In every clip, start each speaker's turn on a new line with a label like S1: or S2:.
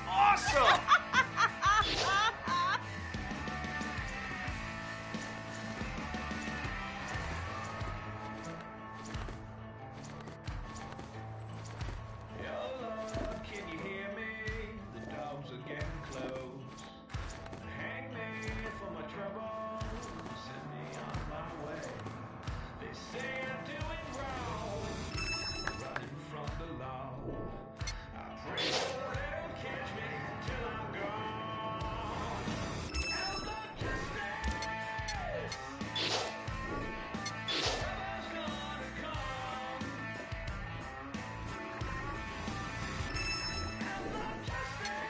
S1: Awesome!
S2: Can you hear me? The dogs are getting close. Hang me for my trouble. Send me on my way. They say I'm doing wrong. Running from the law. I pray don't let 'em catch me till I'm gone. Outlaw justice. Troubles gonna come. Outlaw justice.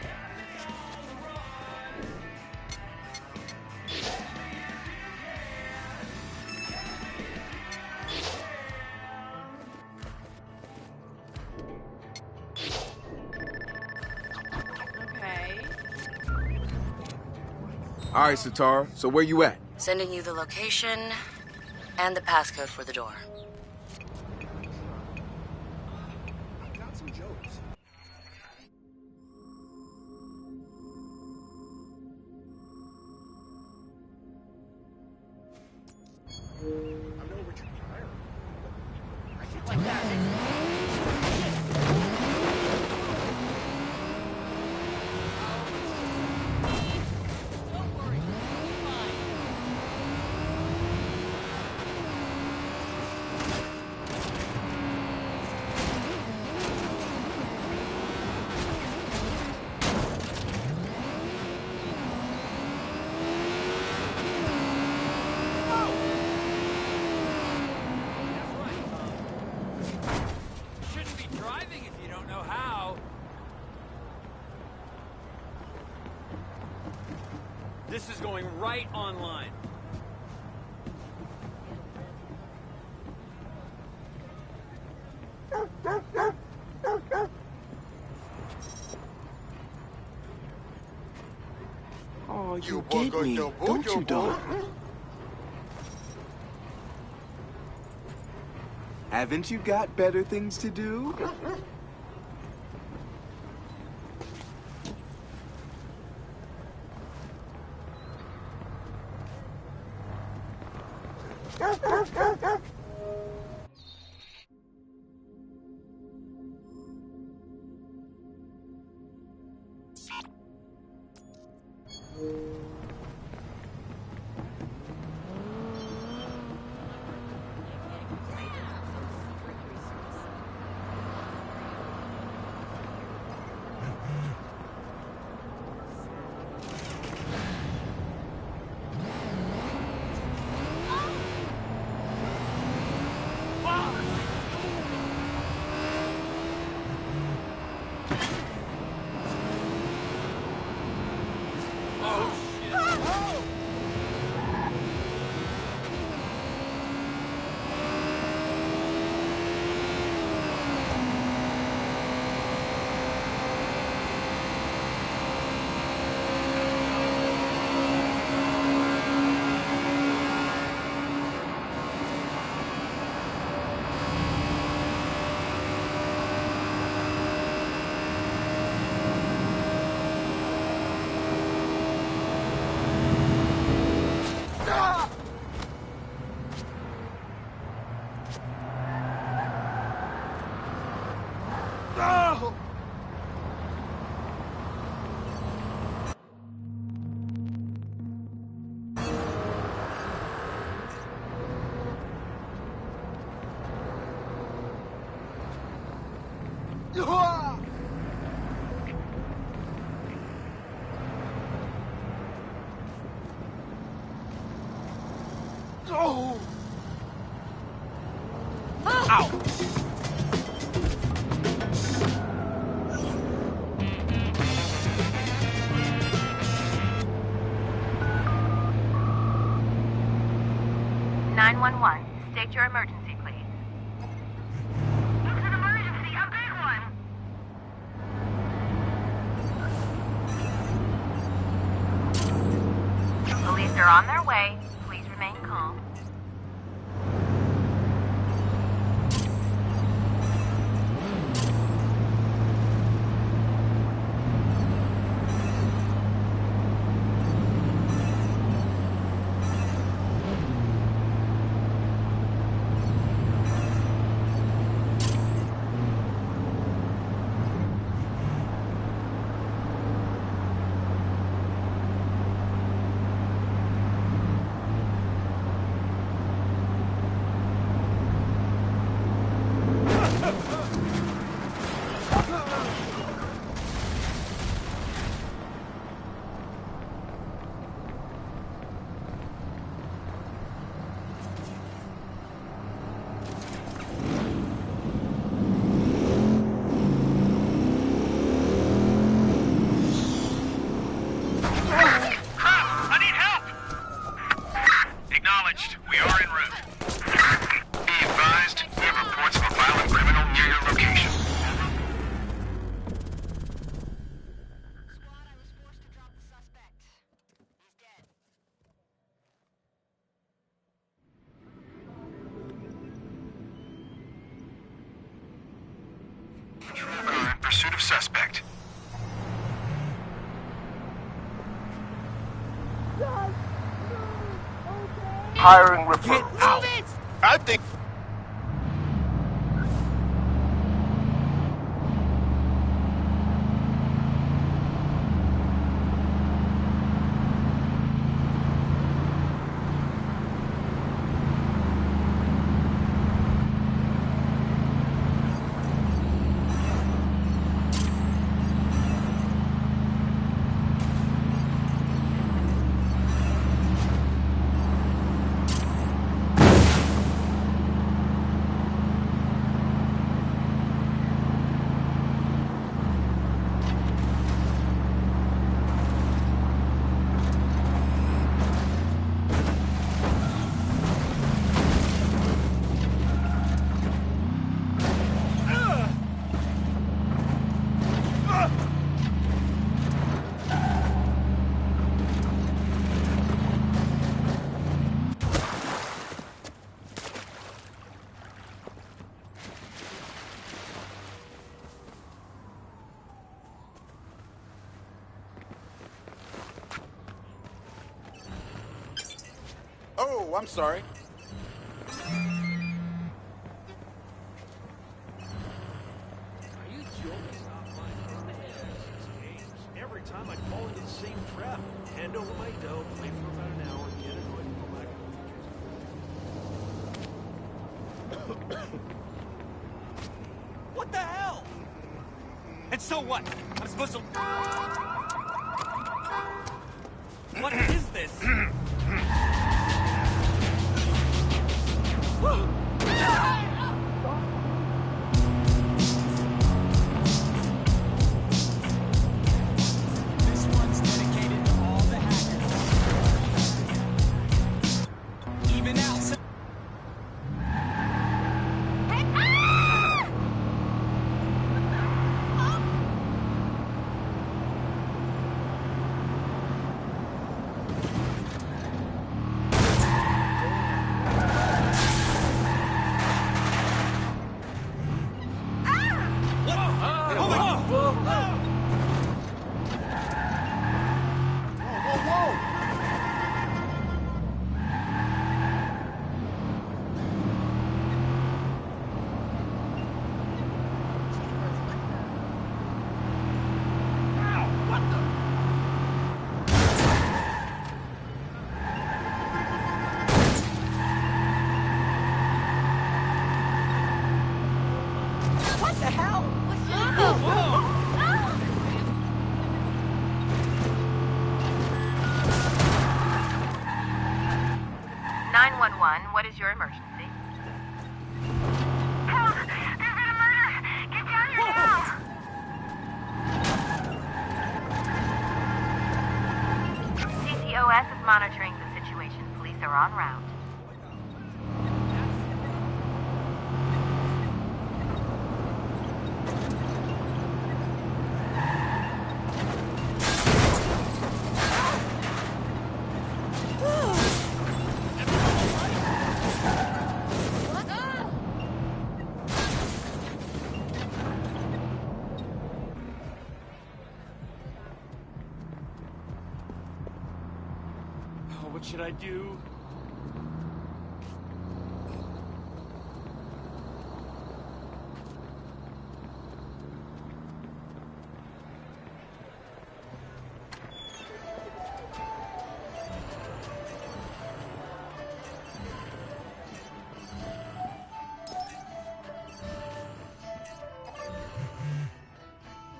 S2: Got me on the run. Catch me if you can. Catch me if you can.
S3: Okay.
S4: All right, Satara, so where you at?
S5: Sending you the location and the passcode for the door.
S4: Got some jokes. I'm no Richard Pryor, but I can't take that.
S3: Don't worry. You'll be fine.
S1: That's right. You shouldn't be driving if you don't know how. This is going right online.
S4: Oh, you get me, don't you, dog? Haven't you got better things to do?
S6: Oh!
S4: Ow!
S7: 911. State your emergency, please. It's an emergency, a big one. Police are on their way. Please remain calm.
S6: suspect.
S8: Hiring referral.
S3: Move it!
S8: I think.
S4: Oh, I'm sorry.
S1: Are you joking?
S2: Every time I'd fall into the same trap. Hand over my dough, play for about an hour, get annoyed, and go back to the features.
S1: What the hell? And so what? I'm supposed to... What is this?
S3: This one's dedicated to all the hackers. Even outside. What the hell?
S7: 911, what is your emergency? Help! There's been a murder! Get down here now! CCOS is monitoring the situation. Police are en route.
S1: What should I do?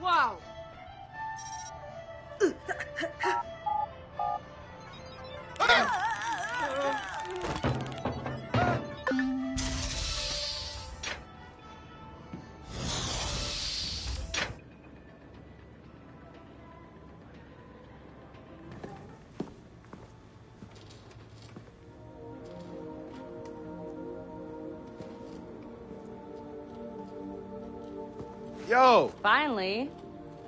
S3: Wow.
S4: Yo!
S5: Finally.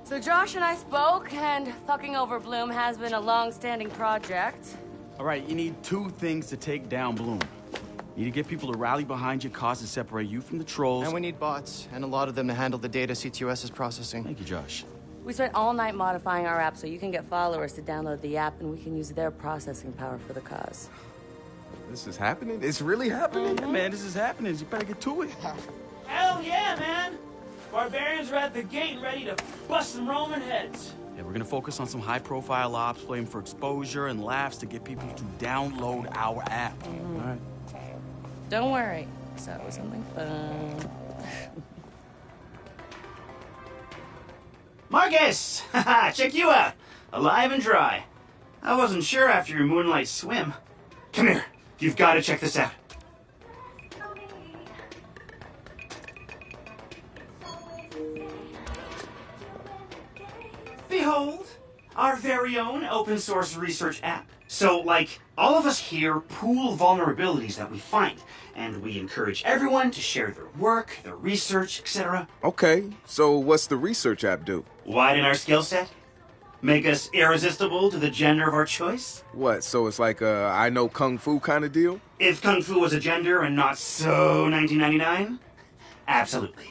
S5: So Josh and I spoke, and fucking over Bloom has been a long-standing project.
S9: All right, you need two things to take down Bloom.
S6: You need to get people to rally behind your cause and separate you from the trolls.
S9: And we need bots, and a lot of them to handle the data CTOS is processing.
S6: Thank you, Josh.
S5: We spent all night modifying our app so you can get followers to download the app and we can use their processing power for the cause.
S10: This is happening? It's really happening?
S6: Yeah, man, this is happening. You better get to it.
S11: Hell yeah, man! Barbarians are at the gate and ready to bust some Roman heads.
S6: Yeah, we're gonna focus on some high-profile ops, playing for exposure and laughs to get people to download our app. All right.
S5: Don't worry. So something fun.
S11: Marcus! Haha, check you out. Alive and dry. I wasn't sure after your moonlight swim. Come here. You've got to check this out. Behold, our very own open source research app. So, like, all of us here pool vulnerabilities that we find, and we encourage everyone to share their work, their research, etc.
S10: Okay, so what's the research app do?
S11: Widen our skill set? Make us irresistible to the gender of our choice?
S10: What, so it's like a I know Kung Fu kind of deal?
S11: If Kung Fu was a gender and not so 1999? Absolutely.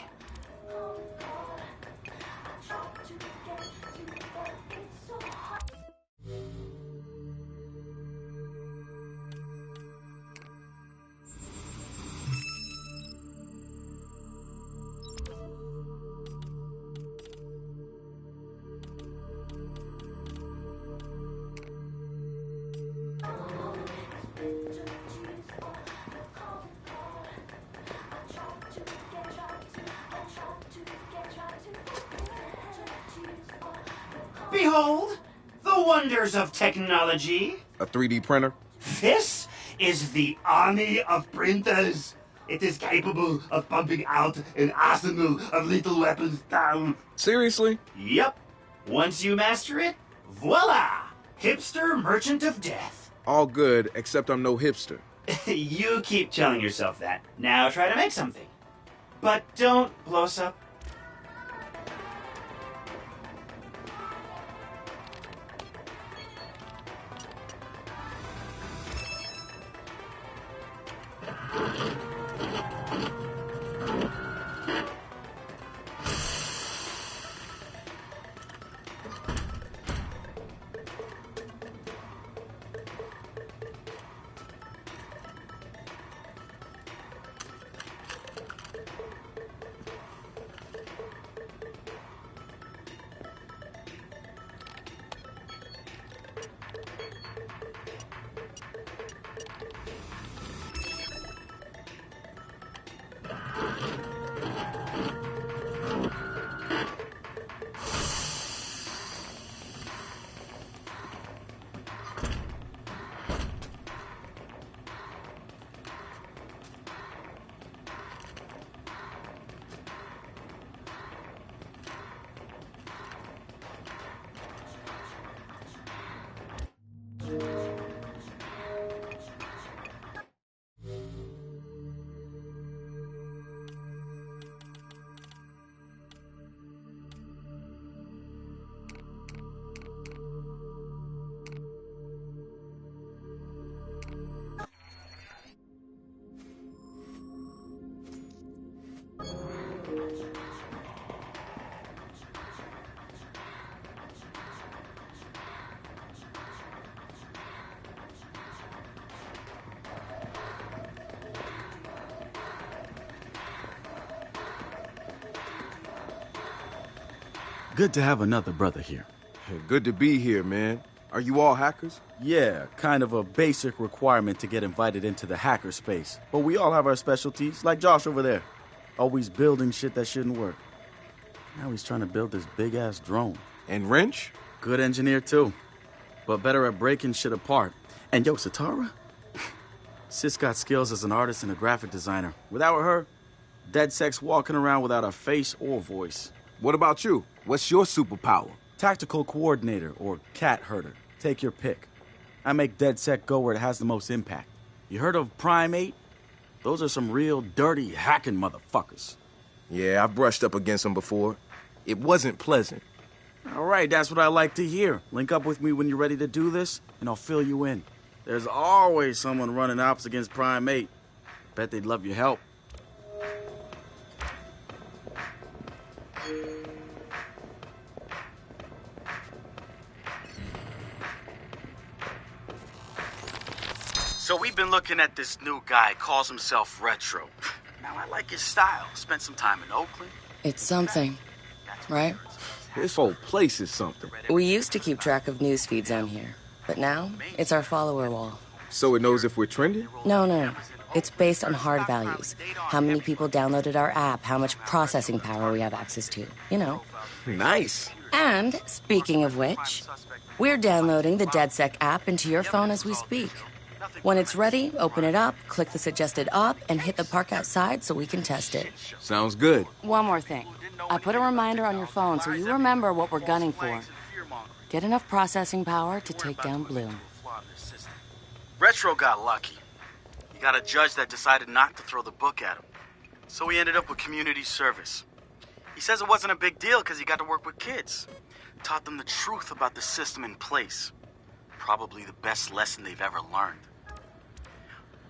S11: Behold, the wonders of technology.
S10: A 3D printer?
S11: This is the army of printers. It is capable of pumping out an arsenal of lethal weapons down.
S10: Seriously?
S11: Yep. Once you master it, voila! Hipster merchant of death.
S10: All good, except I'm no hipster.
S11: You keep telling yourself that. Now try to make something. But don't blow us up.
S6: Good to have another brother here.
S10: Good to be here, man. Are you all hackers?
S6: Yeah, kind of a basic requirement to get invited into the hacker space. But we all have our specialties, like Josh over there. Always building shit that shouldn't work. Now he's trying to build this big-ass drone.
S10: And Wrench?
S6: Good engineer, too. But better at breaking shit apart. And yo, Satara? Sis got skills as an artist and a graphic designer. Without her, dead sex walking around without a face or voice.
S10: What about you? What's your superpower?
S6: Tactical coordinator or cat herder. Take your pick. I make DedSec go where it has the most impact. You heard of Primate? Those are some real dirty hacking motherfuckers.
S10: Yeah, I've brushed up against them before. It wasn't pleasant.
S6: All right, that's what I like to hear. Link up with me when you're ready to do this, and I'll fill you in. There's always someone running ops against Primate. Bet they'd love your help. So we've been looking at this new guy, calls himself Retro. Now I like his style. Spent some time in Oakland.
S5: It's something, right?
S10: This whole place is something.
S5: We used to keep track of news feeds on here, but now it's our follower wall.
S10: So it knows if we're trending?
S5: No. It's based on hard values. How many people downloaded our app, how much processing power we have access to, you know.
S10: Nice.
S5: And, speaking of which, we're downloading the DedSec app into your phone as we speak. When it's ready, open it up, click the suggested op, and hit the park outside so we can test it.
S10: Sounds good.
S5: One more thing. I put a reminder on your phone so you remember what we're gunning for. Get enough processing power to take down Bloom.
S6: Retro got lucky. He got a judge that decided not to throw the book at him. So he ended up with community service. He says it wasn't a big deal because he got to work with kids. Taught them the truth about the system in place. Probably the best lesson they've ever learned.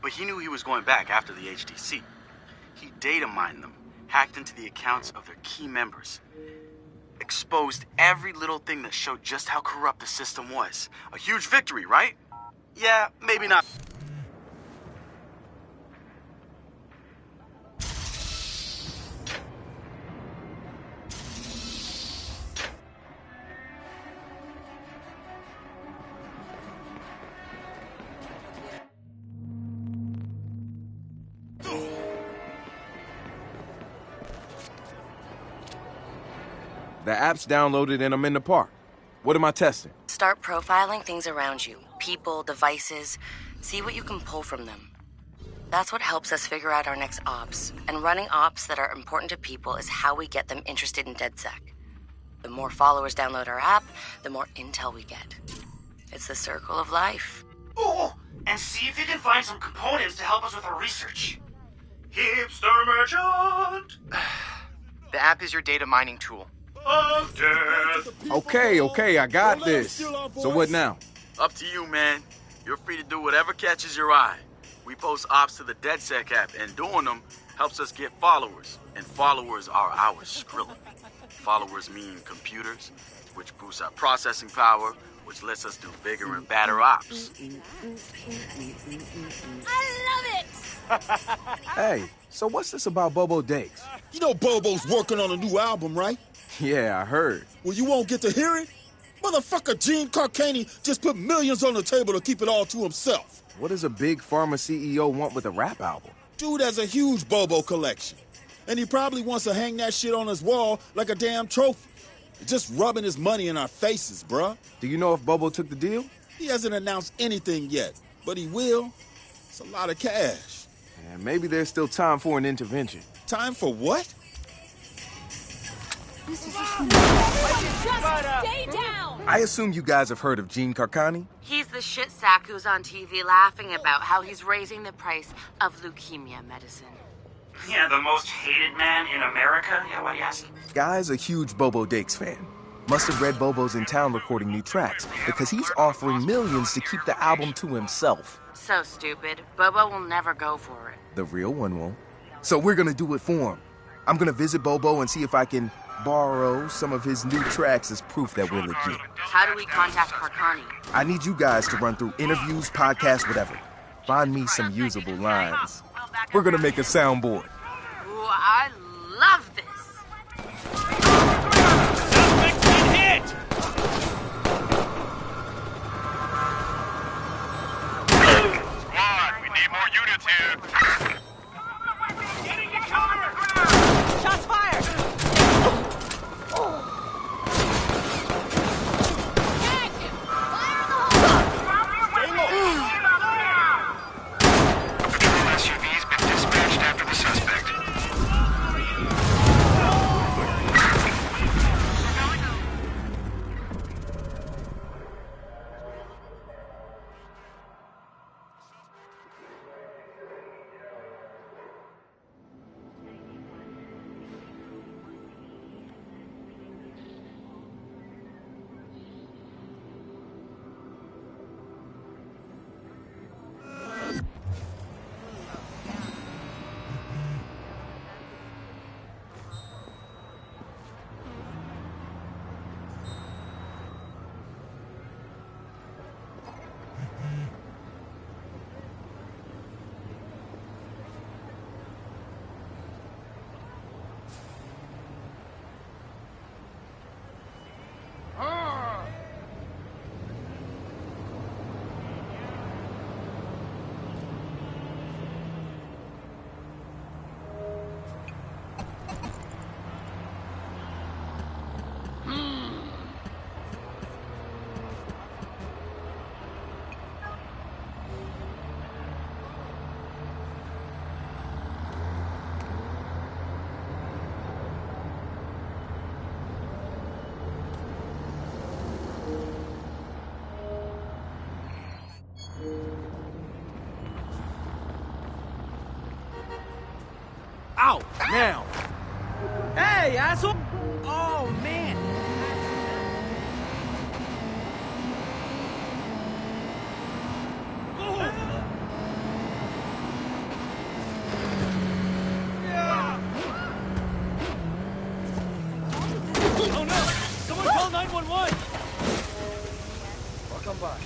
S6: But he knew he was going back after the HDC. He data mined them, hacked into the accounts of their key members, exposed every little thing that showed just how corrupt the system was. A huge victory, right? Yeah, maybe not.
S10: The app's downloaded and I'm in the park. What am I testing?
S5: Start profiling things around you. People, devices. See what you can pull from them. That's what helps us figure out our next ops. And running ops that are important to people is how we get them interested in DedSec. The more followers download our app, the more intel we get. It's the circle of life.
S11: Oh, and see if you can find some components to help us with our research. Hipster merchant!
S9: The app is your data mining tool.
S11: Of death.
S10: Okay, I got this. So what now?
S6: Up to you, man. You're free to do whatever catches your eye. We post ops to the DedSec app, and doing them helps us get followers. And followers are our Skrilla. Followers mean computers, which boosts our processing power, which lets us do bigger and badder ops.
S3: I love it!
S10: Hey, so what's this about Bobo Dakes?
S4: You know Bobo's working on a new album, right?
S10: Yeah, I heard.
S4: Well, you won't get to hear it? Motherfucker Gene Carcani just put millions on the table to keep it all to himself.
S10: What does a big pharma CEO want with a rap album?
S4: Dude has a huge Bobo collection. And he probably wants to hang that shit on his wall like a damn trophy. Just rubbing his money in our faces, bruh.
S10: Do you know if Bobo took the deal?
S4: He hasn't announced anything yet, but he will. It's a lot of cash.
S10: And maybe there's still time for an intervention.
S4: Time for what?
S3: Just stay down!
S10: I assume you guys have heard of Gene Carcani?
S5: He's the shit sack who's on TV laughing about how he's raising the price of leukemia medicine.
S11: Yeah, the most hated man in America? Yeah, what do you ask?
S10: Guy's a huge Bobo Dakes fan. Must have read Bobo's in town recording new tracks, because he's offering millions to keep the album to himself.
S5: So stupid. Bobo will never go for it.
S10: The real one won't. So we're gonna do it for him. I'm gonna visit Bobo and see if I can borrow some of his new tracks as proof that we're legit.
S5: How do we contact Carcani?
S10: I need you guys to run through interviews, podcasts, whatever. Find me some usable lines. We're gonna make a soundboard.
S5: Ooh, I love this.
S1: Suspect's been hit!
S8: Squad, we need more units here.
S1: Getting to cover!
S3: Shots fired!
S8: Patrol SUV's been dispatched after the suspect.
S1: out now.
S6: Hey, asshole!
S1: Oh, man. Oh, no. Someone call 911.
S6: I'll come by.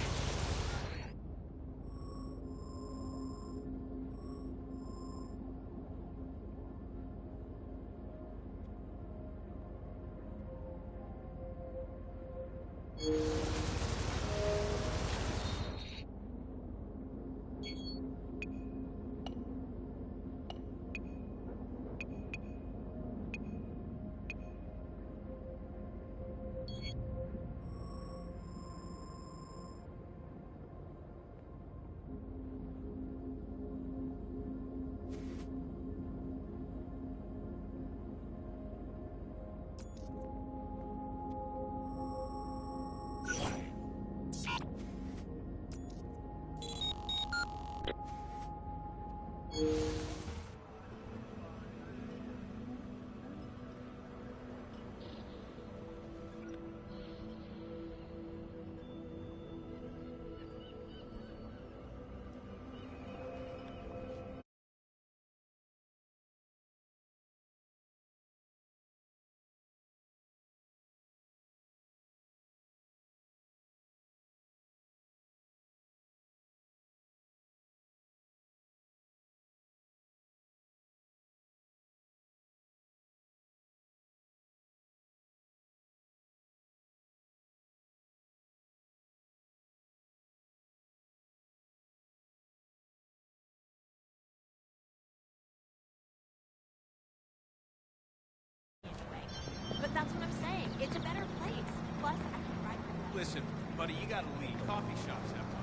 S3: But that's what I'm saying. It's a better place. Plus, I can ride.
S1: Listen, buddy, you gotta leave. Coffee shops have one.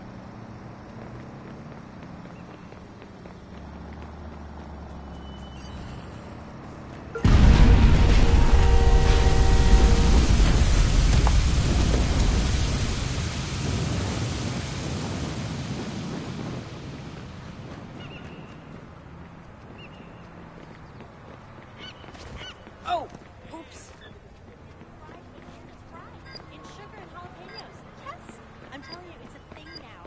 S3: Oh! Oops. It's sugar and jalapenos. Yes! I'm telling you, it's a thing now.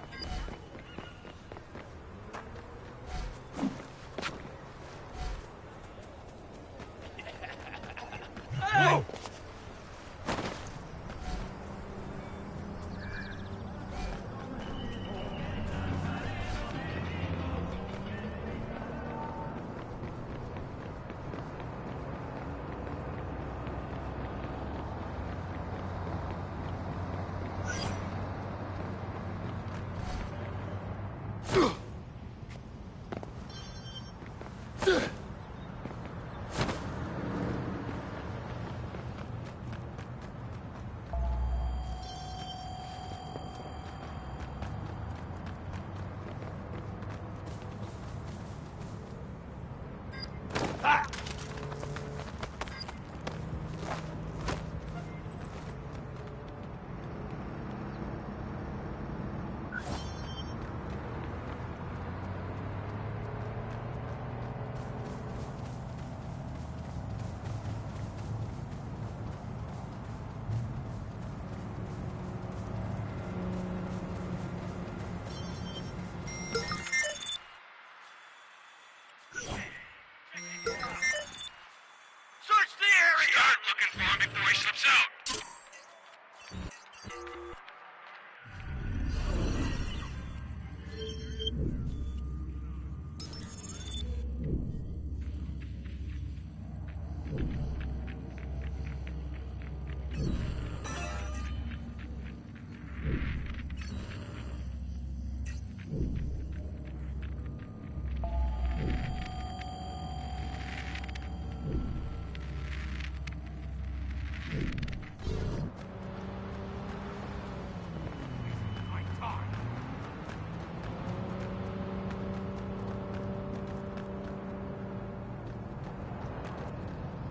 S1: Whoa!
S8: Search the area! Start looking for him before he slips out.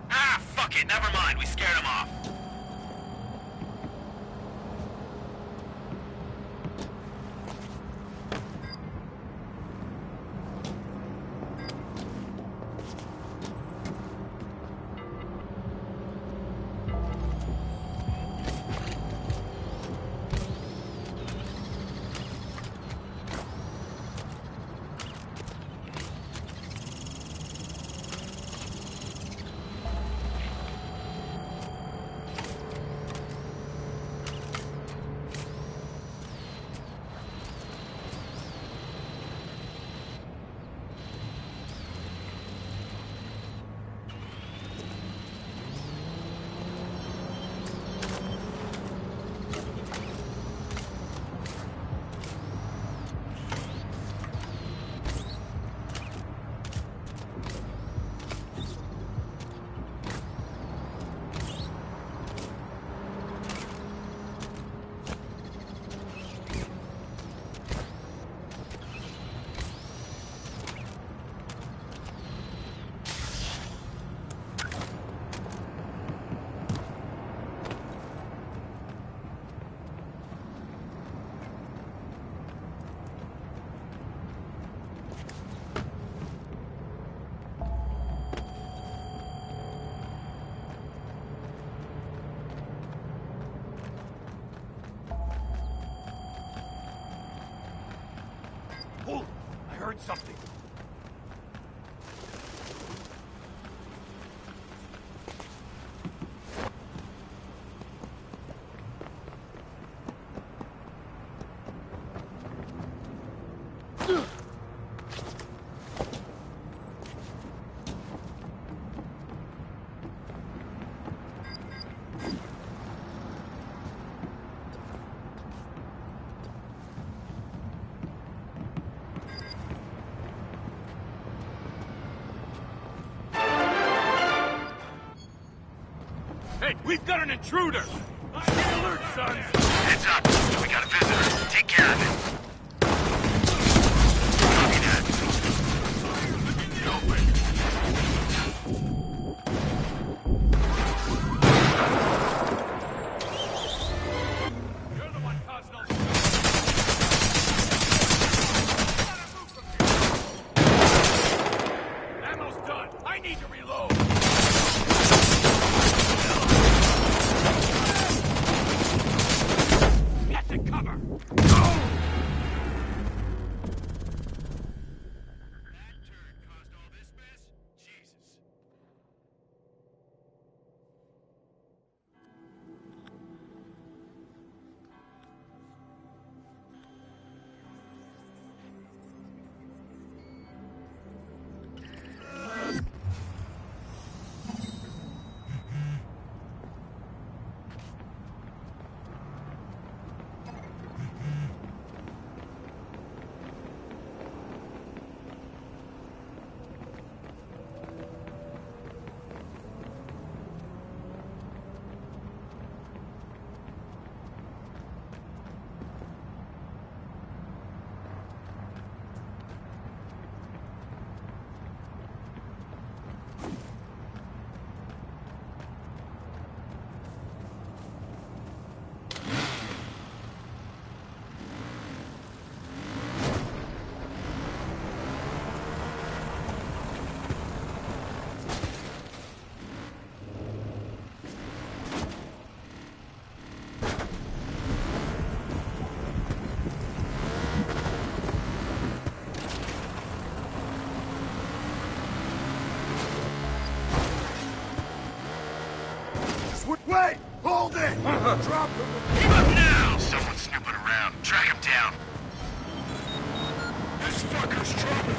S8: Ah, fuck it, never mind, we scared him off. heard something. Hey, we've got an intruder! High alert, sons!
S12: Heads up! We got a visitor. Take care of it. Copy that.
S8: In the open! You're the one causing all this. Ammo's done! I need to reload! Get to cover!
S10: Wait! Hold it! Drop him!
S12: Give up now! Someone's snooping around. Track him down.
S8: This fucker's dropping